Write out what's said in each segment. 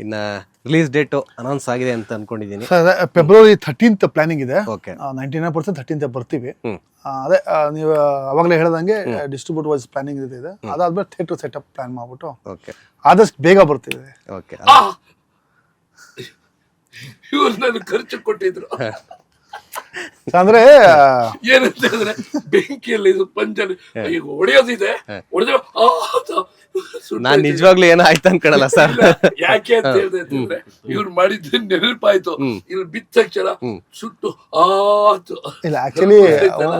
ಇನ್ನ release date announce ಆಗಿದೆ ಅಂತ ಅನ್ಕೊಂಡಿದ್ದೀನಿ. ಫೆಬ್ರವರಿ 13th ಪ್ಲಾನಿಂಗ್ ಇದೆ. ಓಕೆ 99% 13th ಬರ್ತೀವಿ. ಅದೇ ನೀವು ಅವಾಗಲೇ ಹೇಳ್ದಂಗೆ ಡಿಸ್ಟ್ರಿಬ್ಯೂಟ್ ವೈಸ್ ಪ್ಲಾನಿಂಗ್ ಇದೆ. ಅದಾದ್ಮೇಲೆ ಥಿಯೇಟರ್ ಸೆಟಪ್ ಪ್ಲಾನ್ ಮಾಡ್ಬಿಟ್ಟು ಓಕೆ ಆದಷ್ಟು ಬೇಗ ಬರ್ತೀವಿ. ಓಕೆ ಇವ್ರು ನನಗೆ ಖರ್ಚು ಕೊಟ್ಟಿದ್ರು. ಅಂದ್ರೆ ಏನಂತ ಹೇಳಿದ್ರೆ ಬೆಂಕಿಯಲ್ಲಿ ಇದು ಪಂಚಲ್ಲಿ ಈಗ ಹೊಡೆಯೋದಿದೆ, ಹೊಡೆದ್ರೆ ನಾನ್ ನಿಜವಾಗ್ಲೂ ಏನೋ ಆಯ್ತು ಅನ್ಕೊಳಲ್ಲ ಸರ್. ಯಾಕೆ ಅಂತ ಹೇಳಿದ್ರೆ ಅಂತಂದ್ರೆ ಇವ್ರು ಮಾಡಿದ್ದು ನೆನಪಾಯ್ತು. ಇಲ್ಲಿ ಬಿದ್ದ ತಕ್ಷಣ ಸುಟ್ಟು ಆತು. ಇಲ್ಲ ಆಕ್ಚುಲಿ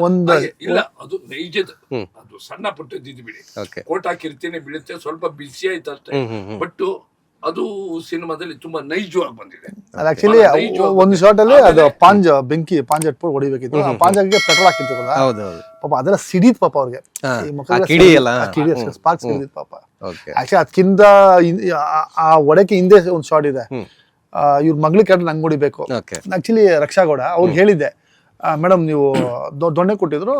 ಒಂದು ಇಲ್ಲ ಅದು ನೈಜದ, ಅದು ಸಣ್ಣ ಪುಟ್ಟದ್ದು ಬಿಡಿ, ಕೋಟ್ ಹಾಕಿರ್ತೀನಿ ಬೀಳುತ್ತೆ, ಸ್ವಲ್ಪ ಬಿಸಿ ಆಯ್ತು ಅಷ್ಟೇ. ಬಟ್ ಅದು ಸಿನಿಮಾದಲ್ಲಿ ತುಂಬಾ ನೈಜವಾಗಿ ಬಂದಿದೆ. ಆಕ್ಚುಲಿ ಒಂದು ಶಾರ್ಟ್ ಅಲ್ಲಿ ಅದು ಬೆಂಕಿ ಇಟ್ಬಿಟ್ಟು ಹೊಡಿಬೇಕಿತ್ತು. ಪಾಂಜಾಗೆ ಪೆಟ್ರೋಲ್ ಹಾಕಿರ್ತೀವಲ್ಲ, ಪಾಪ ಅದೆಲ್ಲ ಸಿಡಿತ್ ಪಾಪ ಅವ್ರಿಗೆ ಸ್ಪಾರ್ಕ್ ಸಿಡಿತ್ ಪಾಪ. ಆಕ್ಚುಲಿ ಅದಕ್ಕಿಂತ ಆ ಒಡಕ್ಕೆ ಹಿಂದೆ ಒಂದು ಶಾರ್ಟ್ ಇದೆ, ಇವ್ರ ಮಗ್ಳಿಗೆ ಕರೆಕ್ಟ್ ನಂಗೆ ಹೊಡಿಬೇಕು. ಆಕ್ಚುಲಿ ರಕ್ಷಾಗೌಡ ಅವ್ರಿಗೆ ಹೇಳಿದ್ದೆ, ಮೇಡಮ್ ನೀವು ದೊಣ್ಣೆ ಕೊಟ್ಟಿದ್ರು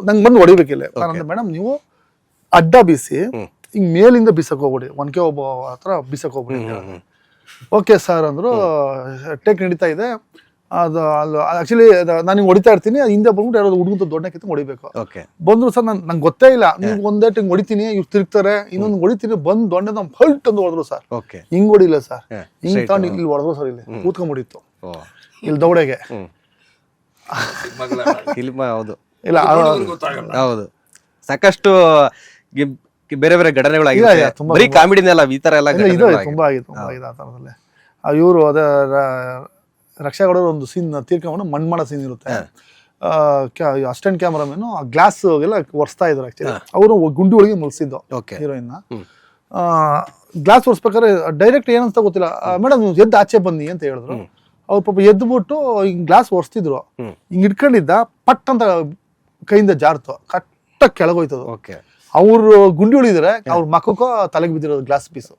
ನಂಗೆ ಬಂದು ಹೊಡಿಬೇಕಿಲ್ಲ. ಮೇಡಮ್ ನೀವು ಅಡ್ಡ ಬೀಸಿ ಹಿಂಗ್ ಮೇಲಿಂದ ಬೀಸಕ್ ಹೋಗ್ಬಿಡಿ, ಒನ್ಕೆ ಒಬ್ಬ ಹತ್ರ ಬೀಸಕ್ ಹೋಗ್ಬಿಡಿ. ಓಕೆ ಸರ್ ಅಂದ್ರು. ಟೇಕ್ ನಡೀತಾ ಇದೆ. ಅದು ಆಕ್ಚುಲಿ ನಾನು ಹೊಡಿತಾ ಇರ್ತೀನಿ, ಹಿಂದೆ ಬಂದ್ಬಿಟ್ಟು ಯಾರು ಹುಡುಗಂತ ದೊಡ್ಡ ಕಿತ್ತು ಹೊಡಿಬೇಕು. ಬಂದ್ರು ಸರ್ ನಂಗೆ ಗೊತ್ತೇ ಇಲ್ಲ, ನೀವು ಒಂದೇ ಹಿಂಗ್ ಹೊಡಿತೀನಿ, ಇವ್ರು ತಿರುಗ್ತಾರೆ, ಇನ್ನೊಂದು ಹೊಡಿತೀನಿ, ಬಂದ್ ದೊಡ್ಡ ನಮ್ ಫಲ್ಟ್ ಅಂತ ಹೊಡೆದ್ರು ಸರ್. ಹಿಂಗ್ ಹೊಡಿಲ್ಲ ಸರ್, ಹಿಂಗ್ ತಗೊಂಡು ಇಲ್ಲಿ ಹೊಡೆದ್ರು ಸರ್, ಇಲ್ಲಿ ಕೂತ್ಕೊಂಡ್ಬಿಟ್ಟಿತ್ತು ಇಲ್ಲಿ ದೌಡೆಗೆ. ಹೌದು ಇಲ್ಲ ಹೌದು, ಸಾಕಷ್ಟು ಬೇರೆ ಬೇರೆ ಘಟನೆಗಳಾಗಿದೆ. ಬರೀ ಕಾಮಿಡಿನೆಲ್ಲ ಈ ತರ ಎಲ್ಲ ತುಂಬಾ ಆಗಿದೆ ಆ ತರದಲ್ಲಿ. ಇವರು ಅದೇ ರಕ್ಷಾಗೌಡ ಒಂದು ಸೀನ್ ತೀರ್ಕೊಂಡು ಮಣ್ ಮಾಡೋ ಸೀನ್ ಇರುತ್ತೆ. ಅಸಿಸ್ಟೆಂಟ್ ಕ್ಯಾಮರಾಮನ್ ಗ್ಲಾಸ್ ಎಲ್ಲ ಒರೆಸ್ತಾ ಇದ್ರು. ಆಕ್ಚುಲಿ ಅವರು ಗುಂಡಿ ಒಳಗೆ ಮಲ್ಸಿದ್ದು ಹೀರೋಯಿನ್. ಗ್ಲಾಸ್ ಒರೆಸ್ಬೇಕಾದ್ರೆ ಡೈರೆಕ್ಟ್ ಏನಂತ ಗೊತ್ತಿಲ್ಲ, ಮೇಡಮ್ ನೀವು ಎದ್ದು ಆಚೆ ಬನ್ನಿ ಅಂತ ಹೇಳಿದ್ರು. ಅವ್ರು ಪಾಪ ಎದ್ಬಿಟ್ಟು ಹಿಂಗ್ ಗ್ಲಾಸ್ ಒರೆಸ್ತಿದ್ರು, ಹಿಂಗ್ ಇಟ್ಕೊಂಡಿದ್ದ, ಪಟ್ ಅಂತ ಕೈಯಿಂದ ಜಾರ್ತು, ಕಟ್ಟ ಕೆಳಗೋಯ್ತದು. ಅವ್ರು ಗುಂಡಿ ಉಳಿದ್ರೆ ಅವ್ರ ಮಕ್ಕಕ್ಕೋ ತಲೆಗೆ ಬಿದ್ದಿರೋದು ಗ್ಲಾಸ್ ಪೀಸು.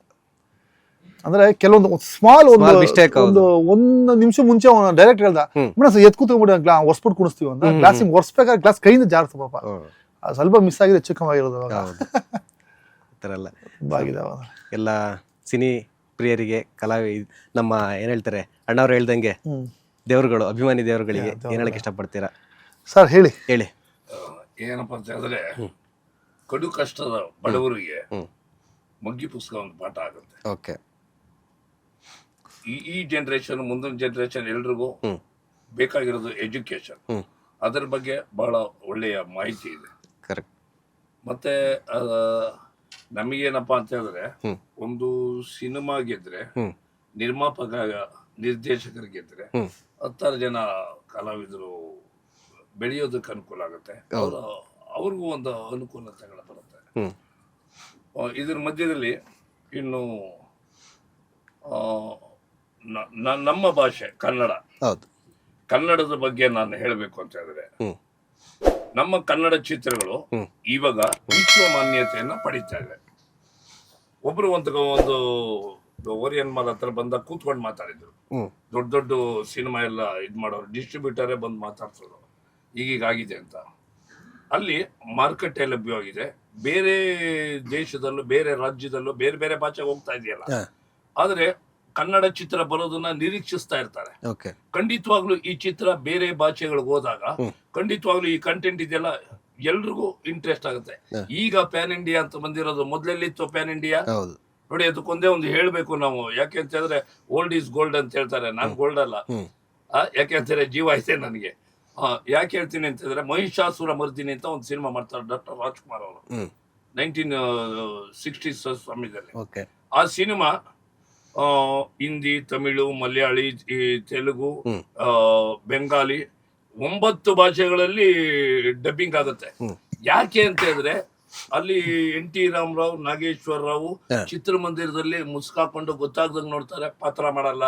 ಅಂದ್ರೆ ಕೆಲವೊಂದು ಸ್ಮಾಲ್ ಒಂದು ನಿಮಿಷ ಮುಂಚೆ ಡೈರೆಕ್ಟ್ ಹೇಳ್ದ, ಮೇಡಮ್ ಎತ್ ಕೂತ್ಕೊಂಡ್ಬಿಟ್ಟು ಒರ್ಸ್ಬಿಟ್ಟು ಕುಣಿಸ್ತೀವಿ ಅಂತ. ಗ್ಲಾಸ್ ಹಿಂಗ್ ಒರ್ಸ್ಬೇಕಾದ್ರೆ ಗ್ಲಾಸ್ ಕೈಯಿಂದ ಜಾರ್ತು ಪಾಪ. ಸ್ವಲ್ಪ ಮಿಸ್ ಆಗಿದೆ, ಚಿಕ್ಕವಾಗಿರೋದು ತುಂಬಾ ಆಗಿದೆ. ಎಲ್ಲ ಸಿನಿ ಪ್ರಿಯರಿಗೆ ನಮ್ಮ ಏನ್ ಹೇಳ್ತಾರೆ ಅಣ್ಣವ್ರು ಹೇಳ್ದಂಗೆ ದೇವರುಗಳು, ಅಭಿಮಾನಿ ದೇವರುಗಳಿಗೆ ಏನ್ ಹೇಳಕ್ ಇಷ್ಟಪಡ್ತೀರಾ ಸರ್? ಹೇಳಿ ಏನಪ್ಪಾ ಅಂತ ಹೇಳಿದ್ರೆ, ಕಡು ಕಷ್ಟದ ಬಡವರಿಗೆ ಮಗ್ಗಿ ಪುಸ್ತಕ ಒಂದು ಪಾಠ ಆಗುತ್ತೆ. ಈ ಜನರೇಷನ್, ಮುಂದಿನ ಜನರೇಷನ್ ಎಲ್ರಿಗೂ ಬೇಕಾಗಿರೋದು ಎಜುಕೇಶನ್. ಅದರ ಬಗ್ಗೆ ಬಹಳ ಒಳ್ಳೆಯ ಮಾಹಿತಿ ಇದೆ. ಮತ್ತೆ ನಮಗೇನಪ್ಪಾ ಅಂತ ಹೇಳಿದ್ರೆ, ಒಂದು ಸಿನಿಮಾ ಗೆದ್ರೆ, ನಿರ್ಮಾಪಕ ನಿರ್ದೇಶಕರು ಗೆದ್ರೆ 10 ಜನ ಕಲಾವಿದರು ಬೆಳೆಯೋದಕ್ಕೆ ಅನುಕೂಲ ಆಗುತ್ತೆ. ಅವ್ರಿಗೂ ಒಂದು ಅನುಕೂಲತೆಗಳು ಬರುತ್ತೆ. ಇದ್ರ ಮಧ್ಯದಲ್ಲಿ ಇನ್ನು ನಮ್ಮ ಭಾಷೆ ಕನ್ನಡ, ಕನ್ನಡದ ಬಗ್ಗೆ ನಾನು ಹೇಳಬೇಕು ಅಂತ ಹೇಳಿದ್ರೆ, ನಮ್ಮ ಕನ್ನಡ ಚಿತ್ರಗಳು ಇವಾಗ ವಿಶ್ವ ಮಾನ್ಯತೆಯನ್ನ ಪಡಿತಾ ಇದೆ. ಒಬ್ರು ಒಂದು ಓರಿಯನ್ ಮಾಲ್ ಹತ್ರ ಬಂದ ಕೂತ್ಕೊಂಡು ಮಾತಾಡಿದ್ರು. ದೊಡ್ಡ ದೊಡ್ಡ ಸಿನಿಮಾ ಎಲ್ಲ ಇದ್ ಮಾಡೋರು, ಡಿಸ್ಟ್ರಿಬ್ಯೂಟರೇ ಬಂದು ಮಾತಾಡ್ತಿದ್ರು ಈಗೀಗಾಗಿದೆ ಅಂತ. ಅಲ್ಲಿ ಮಾರುಕಟ್ಟೆ ಲಭ್ಯವಾಗಿದೆ. ಬೇರೆ ದೇಶದಲ್ಲೂ ಬೇರೆ ರಾಜ್ಯದಲ್ಲೂ ಬೇರೆ ಬೇರೆ ಭಾಷೆಗೆ ಹೋಗ್ತಾ ಇದೆಯಲ್ಲ, ಆದ್ರೆ ಕನ್ನಡ ಚಿತ್ರ ಬರೋದನ್ನ ನಿರೀಕ್ಷಿಸ್ತಾ ಇರ್ತಾರೆ. ಖಂಡಿತವಾಗ್ಲೂ ಈ ಚಿತ್ರ ಬೇರೆ ಭಾಷೆಗಳಿಗೆ ಹೋದಾಗ ಖಂಡಿತವಾಗ್ಲೂ ಈ ಕಂಟೆಂಟ್ ಇದೆಲ್ಲ ಎಲ್ರಿಗೂ ಇಂಟ್ರೆಸ್ಟ್ ಆಗುತ್ತೆ. ಈಗ ಪ್ಯಾನ್ ಇಂಡಿಯಾ ಅಂತ ಬಂದಿರೋದು, ಮೊದ್ಲೆಲ್ಲಿತ್ತು ಪ್ಯಾನ್ ಇಂಡಿಯಾ ನೋಡಿ. ಅದಕ್ಕೊಂದೇ ಒಂದು ಹೇಳ್ಬೇಕು ನಾವು, ಯಾಕೆ ಅಂತ ಹೇಳಿದ್ರೆ ಓಲ್ಡ್ ಈಸ್ ಗೋಲ್ಡ್ ಅಂತ ಹೇಳ್ತಾರೆ. ನಾನ್ ಗೋಲ್ಡ್ ಅಲ್ಲ, ಯಾಕೆ ಅಂತಾರೆ ಜೀವ ಐತೆ ನನಗೆ. ಯಾಕೆ ಹೇಳ್ತೀನಿ ಅಂತ ಹೇಳಿದ್ರೆ, ಮಹಿಷಾಸುರ ಮರ್ದಿನಿ ಅಂತ ಒಂದು ಸಿನಿಮಾ ಮಾಡ್ತಾರೆ ಡಾಕ್ಟರ್ ರಾಜ್ಕುಮಾರ್ ಅವರು 1960s ಸಮಯದಲ್ಲಿ. ಆ ಸಿನಿಮಾ ಹಿಂದಿ, ತಮಿಳು, ಮಲಯಾಳಿ, ತೆಲುಗು, ಬೆಂಗಾಲಿ 9 ಭಾಷೆಗಳಲ್ಲಿ ಡಬ್ಬಿಂಗ್ ಆಗುತ್ತೆ. ಯಾಕೆ ಅಂತ ಹೇಳಿದ್ರೆ, ಅಲ್ಲಿ NT ರಾಮರಾವ್, ನಾಗೇಶ್ವರ ರಾವ್ ಚಿತ್ರಮಂದಿರದಲ್ಲಿ ಮುಸ್ಕಾಕೊಂಡು ಗೊತ್ತಾಗ್ದಂಗ್ ನೋಡ್ತಾರೆ, ಪಾತ್ರ ಮಾಡಲ್ಲ.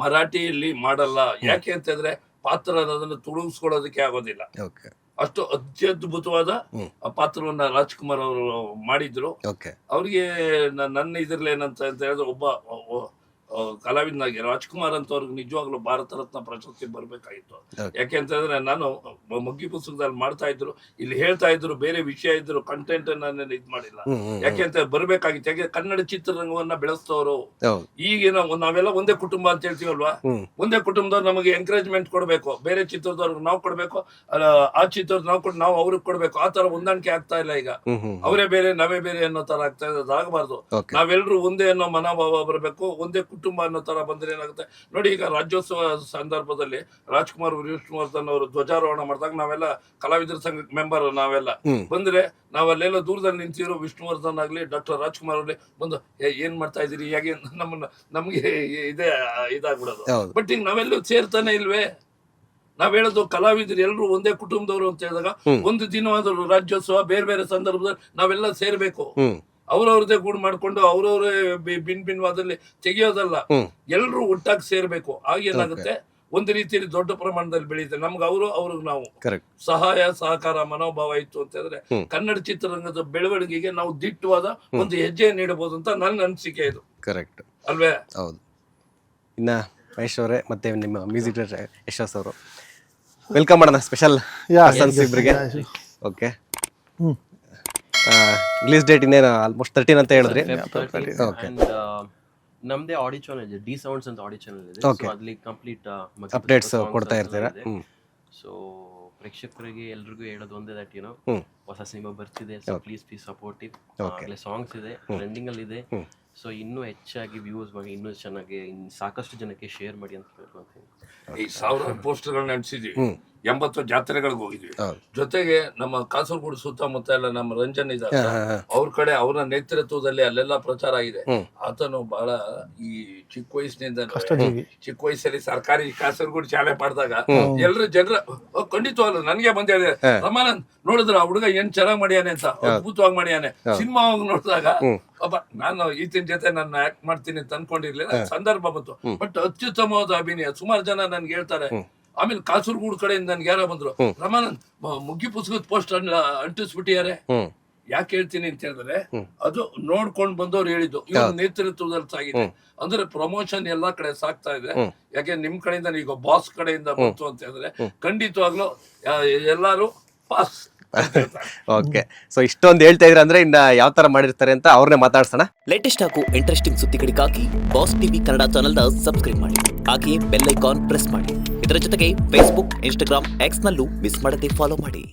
ಮರಾಠಿಯಲ್ಲಿ ಮಾಡಲ್ಲ. ಯಾಕೆ ಅಂತ ಹೇಳಿದ್ರೆ ಪಾತ್ರ ಅದನ್ನು ತುಳುಗಿಸ್ಕೊಳ್ಳೋದಕ್ಕೆ ಆಗೋದಿಲ್ಲ. ಅಷ್ಟು ಅತ್ಯದ್ಭುತವಾದ ಪಾತ್ರವನ್ನ ರಾಜ್ಕುಮಾರ್ ಅವರು ಮಾಡಿದ್ರು. ಅವ್ರಿಗೆ ನನ್ನ ಇದ್ರಲ್ಲಿ ಏನಂತ ಹೇಳಿದ್ರೆ, ಒಬ್ಬ ಕಲಾವಿದನಾಗಿ ರಾಜ್ಕುಮಾರ್ ಅಂತವ್ರಿಗೆ ನಿಜವಾಗ್ಲೂ ಭಾರತ ರತ್ನ ಪ್ರಶಸ್ತಿ ಬರ್ಬೇಕಾಗಿತ್ತು. Okay. ಯಾಕೆಂತಂದ್ರೆ ನಾನು ಮಗ್ಗಿ ಪುಸ್ತಕದಲ್ಲಿ ಮಾಡ್ತಾ ಇದ್ರು, ಇಲ್ಲಿ ಹೇಳ್ತಾ ಇದ್ರು, ಬೇರೆ ವಿಷಯ ಇದ್ರು, ಕಂಟೆಂಟ್ ನಾನು ಇದ್ ಮಾಡಿಲ್ಲ. ಯಾಕೆಂತ ಬರ್ಬೇಕಾಗಿತ್ತು. ಯಾಕೆ ಕನ್ನಡ ಚಿತ್ರರಂಗವನ್ನ ಬೆಳೆಸ್ತವ್ರು. ಹೌದು. ಈಗಿನ ನಾವೆಲ್ಲ ಒಂದೇ ಕುಟುಂಬ ಅಂತ ಹೇಳ್ತೀವಲ್ವಾ, ಒಂದೇ ಕುಟುಂಬದವ್ರು ನಮಗೆ ಎಂಕರೇಜ್ಮೆಂಟ್ ಕೊಡ್ಬೇಕು, ಬೇರೆ ಚಿತ್ರದವ್ರಿಗೆ ನಾವು ಕೊಡ್ಬೇಕು, ಆ ಚಿತ್ರದ ನಾವು ಅವ್ರಿಗೆ ಕೊಡ್ಬೇಕು. ಆ ತರ ಹೊಂದಾಣಿಕೆ ಆಗ್ತಾ ಇಲ್ಲ ಈಗ. ಅವರೇ ಬೇರೆ ನಾವೇ ಬೇರೆ ಅನ್ನೋ ತರ ಆಗ್ತಾ ಇದೆ. ಅದಾಗಬಾರ್ದು. Okay. ನಾವೆಲ್ಲರೂ ಒಂದೇ ಅನ್ನೋ ಮನೋಭಾವ ಬರಬೇಕು, ಒಂದೇ ಕುಟುಂಬ ಅನ್ನೋ ತರ ಬಂದ್ರೆ ಏನಾಗುತ್ತೆ ನೋಡಿ. ಈಗ ರಾಜ್ಯೋತ್ಸವ ಸಂದರ್ಭದಲ್ಲಿ ರಾಜ್ಕುಮಾರ್ ವಿಷ್ಣುವರ್ಧನ್ ಅವರು ಧ್ವಜಾರೋಹಣ ಮಾಡಿದಾಗ ನಾವೆಲ್ಲ ಕಲಾವಿದರ ಸಂಘ ಮೆಂಬರ್ ನಾವೆಲ್ಲ ಬಂದ್ರೆ ನಾವಲ್ಲೆಲ್ಲ ದೂರದಲ್ಲಿ ನಿಂತಿರೋ ವಿಷ್ಣುವರ್ಧನ್ ಆಗ್ಲಿ ಡಾಕ್ಟರ್ ರಾಜ್ಕುಮಾರ್ ಅವ್ಲಿ ಬಂದು ಏನ್ ಮಾಡ್ತಾ ಇದೀರಿ, ಹೇಗೆ ನಮ್ಗೆ ಇದಾಗ್ಬಿಡೋದು. ಬಟ್ ಈಗ ನಾವೆಲ್ಲೂ ಸೇರ್ತಾನೆ ಇಲ್ವೇ. ನಾವ್ ಹೇಳೋದು ಕಲಾವಿದರು ಎಲ್ಲರೂ ಒಂದೇ ಕುಟುಂಬದವರು ಅಂತ ಹೇಳಿದಾಗ ಒಂದು ದಿನವಾದ್ರು ರಾಜ್ಯೋತ್ಸವ ಬೇರೆ ಬೇರೆ ಸಂದರ್ಭದಲ್ಲಿ ನಾವೆಲ್ಲ ಸೇರ್ಬೇಕು. ಅವ್ರವ್ರದೇ ಗೂಡು ಮಾಡ್ಕೊಂಡು ಅವ್ರವ್ರೇ ಭಿನ್ನವಾದಲ್ಲಿ ತೆಗಿಯೋದಲ್ಲ, ಎಲ್ರು ಒಟ್ಟಾಗಿ ಸೇರ್ಬೇಕು. ಆಗೇನಾಗುತ್ತೆ, ಒಂದು ರೀತಿಯಲ್ಲಿ ದೊಡ್ಡ ಪ್ರಮಾಣದಲ್ಲಿ ಬೆಳೆಯುತ್ತೆ. ನಮ್ಗೆ ಅವ್ರಿಗೆ ನಾವು ಸಹಾಯ ಸಹಕಾರ ಮನೋಭಾವ ಇತ್ತು ಅಂತ ಹೇಳಿದ್ರೆ ಕನ್ನಡ ಚಿತ್ರರಂಗದ ಬೆಳವಣಿಗೆಗೆ ನಾವು ದಿಟ್ಟವಾದ ಒಂದು ಹೆಜ್ಜೆ ನೀಡಬಹುದು ಅಂತ ನನ್ನ ಅನಿಸಿಕೆ. ಇದು ಕರೆಕ್ಟ್ ಅಲ್ವೇ? ಹೌದು. ಇನ್ನ ಮಹೇಶ್ ಅವರೇ ಮತ್ತೆ ನಿಮ್ಮ ಮ್ಯೂಸಿಕ್ ಡೈರೆಕ್ಟರ್ ಯಶಸ್ ಅವರು ವೆಲ್ಕಮ್ ಮಾಡೋಣ ಸ್ಪೆಷಲ್ ಇಬ್ಬರಿಗೆ. ಓಕೆ, ರಿಲೀಸ್ ಡೇಟ್ ಇನ್ನೇನು ಆಲ್ಮೋಸ್ಟ್ 13 ಅಂತ ಹೇಳಿದ್ರಿ. ಓಕೆ, ನಮ್ದೇ ಆಡಿಯೋ ಚಾನಲ್ ಇದೆ, ಡಿ ಸೌಂಡ್ಸ್ ಅಂತ ಆಡಿಯೋ ಚಾನಲ್ ಇದೆ. ಸೊ ಅಲ್ಲಿ ಕಂಪ್ಲೀಟ್ ಅಪ್ಡೇಟ್ಸ್ ಕೊಡ್ತಾ ಇರ್ತೀರಾ. ಸೊ ಪ್ರೇಕ್ಷಕರಿಗೆ ಎಲ್ರಿಗೂ ಹೇಳೋದು ಒಂದೇ ದಟ್ ಏನೋ ಹೊಸ ಸಿನಿಮಾ ಬರ್ತಿದೆ, ಸೊ ಪ್ಲೀಸ್ ಸಪೋರ್ಟಿವ್. ಅಲ್ಲಿ ಸಾಂಗ್ಸ್ ಇದೆ, ಟ್ರೆಂಡಿಂಗ್ ಅಲ್ಲಿ ಇದೆ. ಸೊ ಇನ್ನೂ ಹೆಚ್ಚಾಗಿ ವ್ಯೂಸ್ ಮಾಡಿ, ಇನ್ನೂ ಚೆನ್ನಾಗಿ ಸಾಕಷ್ಟು ಜನಕ್ಕೆ ಶೇರ್ ಮಾಡಿ ಅಂತ ಹೇಳ್ಕೊಂತೀನಿ. ಈ 1000 ಪೋಸ್ಟರ್ಗಳನ್ನ ಅಂಟಿಸಿದ್ವಿ, 80 ಜಾತ್ರೆಗಳಿಗೆ ಹೋಗಿದ್ವಿ. ಜೊತೆಗೆ ನಮ್ಮ ಕಾಸರಗೋಡು ಸುತ್ತಮುತ್ತ ಎಲ್ಲ ನಮ್ಮ ರಂಜನ್ ಇದ್ದಾರೆ, ಅವ್ರ ಕಡೆ ಅವರ ನೇತೃತ್ವದಲ್ಲಿ ಅಲ್ಲೆಲ್ಲ ಪ್ರಚಾರ ಆಗಿದೆ. ಆತನು ಬಹಳ ಈ ಚಿಕ್ಕ ವಯಸ್ಸಲ್ಲಿ ಸರ್ಕಾರಿ ಕಾಸರಗೋಡು ಶಾಲೆ ಮಾಡಿದಾಗ ಎಲ್ರು ಜನರ ಖಂಡಿತವಾಗ್ಲು ನನ್ಗೆ ಬಂದ ಹೇಳಿದೆ, ರಮಾನಂದ್ ನೋಡಿದ್ರ ಆ ಹುಡುಗ ಏನ್ ಚೆನ್ನಾಗ್ ಮಾಡ್ಯಾನೆ ಅಂತ, ಅದ್ಭುತವಾಗಿ ಮಾಡ್ಯಾನೆ. ಸಿನಿಮಾ ನೋಡಿದಾಗ ನಾನು ಈತಿನ ಜೊತೆ ನಾನು ಆಕ್ಟ್ ಮಾಡ್ತೀನಿ ಅಂತ ಅನ್ಕೊಂಡಿರ್ಲಿಲ್ಲ. ಸಂದರ್ಭ ಬಂತು, ಬಟ್ ಅತ್ಯುತ್ತಮವಾದ ಅಭಿನಯ. ಸುಮಾರು ಜನ ನನ್ಗೆ ಹೇಳ್ತಾರೆ. ಆಮೇಲೆ ಕಾಸರಗೋಡು ಕಡೆಯಿಂದ ನನ್ಗೆ ಯಾರೋ ಬಂದ್ರು, ರಮಾನಂದ್ ಮುಗ್ಗಿ ಪುಸ್ತಕದ ಪೋಸ್ಟ್ ಅಂಟಿಸ್ಬಿಟ್ಟಿದ್ದಾರೆ. ಯಾಕೆ ಹೇಳ್ತೀನಿ ಅಂತ ಹೇಳಿದ್ರೆ ಅದು ನೋಡ್ಕೊಂಡ್ ಬಂದವ್ರು ಹೇಳಿದ್ದು, ಇವ್ರ ನೇತೃತ್ವದಲ್ಲಿ ಸಾಗಿದೆ. ಅಂದ್ರೆ ಪ್ರಮೋಷನ್ ಎಲ್ಲಾ ಕಡೆ ಸಾಕ್ತಾ ಇದೆ. ಯಾಕೆ ನಿಮ್ ಕಡೆಯಿಂದ ಈಗ ಬಾಸ್ ಕಡೆಯಿಂದ ಬಂತು ಅಂತ ಹೇಳಿದ್ರೆ ಖಂಡಿತವಾಗ್ಲೂ ಎಲ್ಲಾರು ಪಾಸ್. ಓಕೆ, ಸೊ ಇಷ್ಟೊಂದು ಹೇಳ್ತಾ ಇದ್ರೆ ಅಂದ್ರೆ ಇನ್ನ ಯಾವ ತರ ಮಾಡಿರ್ತಾರೆ ಅಂತ ಅವ್ರನ್ನೇ ಮಾತಾಡ್ಸೋಣ. ಲೇಟೆಸ್ಟ್ ಹಾಗೂ ಇಂಟ್ರೆಸ್ಟಿಂಗ್ ಸುದ್ದಿಗಳಿಗಾಗಿ ಬಾಸ್ ಟಿವಿ ಕನ್ನಡ ಚಾನೆಲ್ನ ಸಬ್ಸ್ಕ್ರೈಬ್ ಮಾಡಿ, ಹಾಗೆಯೇ ಬೆಲ್ ಐಕಾನ್ ಪ್ರೆಸ್ ಮಾಡಿ. ಇದರ ಜೊತೆಗೆ ಫೇಸ್ಬುಕ್, ಇನ್ಸ್ಟಾಗ್ರಾಮ್, ಎಕ್ಸ್ ನಲ್ಲೂ ಮಿಸ್ ಮಾಡದೆ ಫಾಲೋ ಮಾಡಿ.